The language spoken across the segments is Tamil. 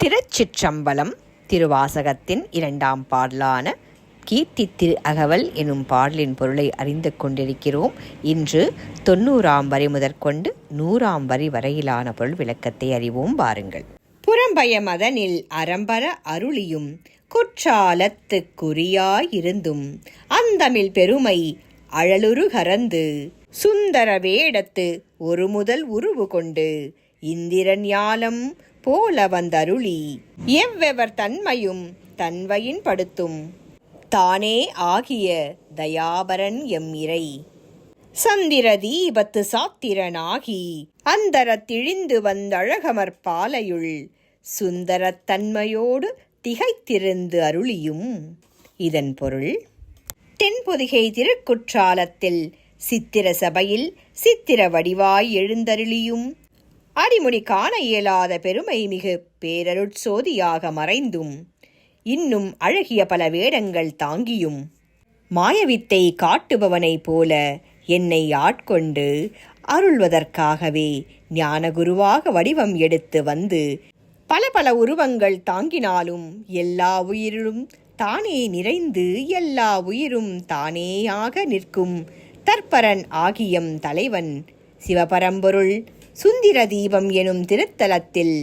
திருச்சிற்றம்பலம். திருவாசகத்தின் 2ஆம் பாடலான கீர்த்தி திரு அகவல் எனும் பாடலின் பொருளை அறிந்து கொண்டிருக்கிறோம். இன்று 90ஆம் வரி முதற்கொண்டு 100ஆம் வரி வரையிலான பொருள் விளக்கத்தை அறிவோம். பாருங்கள். புறம்பய மதனில் அறம்பர அருளியும் குற்றாலத்துக்குரியாயிருந்தும் அந்தமிழ் பெருமை அழலுரு கரந்து சுந்தர வேடத்து ஒரு முதல் உருவு கொண்டு இந்திரன் ஞாலம் போல வந்தருளி எவ்வெவர் தன்மையும் தன்வயின் படுத்தும் தானே ஆகிய தயாபரன் எம் இறை சந்திர தீபத்து சாத்திரனாகி அந்தரத்திழிந்து வந்தழகமற் பாலையுள் சுந்தரத் தன்மையோடு திகைத்திருந்து அருளியும். இதன் பொருள்: தென்பொதிகை திருக்குற்றாலத்தில் சித்திர சபையில் சித்திர வடிவாய் எழுந்தருளியும் அடிமுடி காண இயலாத பெருமை மிகு பேரருட்சோதியாக மறைந்தும் இன்னும் அழகிய பல வேடங்கள் தாங்கியும் மாயவித்தை காட்டுபவனைப் போல என்னை ஆட்கொண்டு அருள்வதற்காகவே ஞானகுருவாக வடிவம் எடுத்து வந்து பல பல உருவங்கள் தாங்கினாலும் எல்லா உயிரும் தானே நிறைந்து எல்லா உயிரும் தானேயாக நிற்கும் தற்பரன் ஆகியம் தலைவன் சிவபரம்பொருள் சுந்திர தீபம் எனும் திருத்தலத்தில்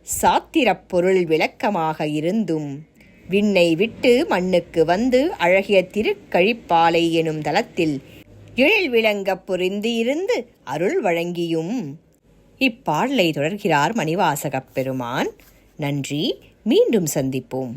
சாத்திரப் பொருள் விளக்கமாக இருந்தும் விண்ணை விட்டு மண்ணுக்கு வந்து அழகிய திருக்கழிப்பாலை எனும் தலத்தில் எழில் விளங்கப் புரிந்து இருந்து அருள் வழங்கியும். இப்பாடலை தொடர்கிறார் மணிவாசகப் பெருமான். நன்றி. மீண்டும் சந்திப்போம்.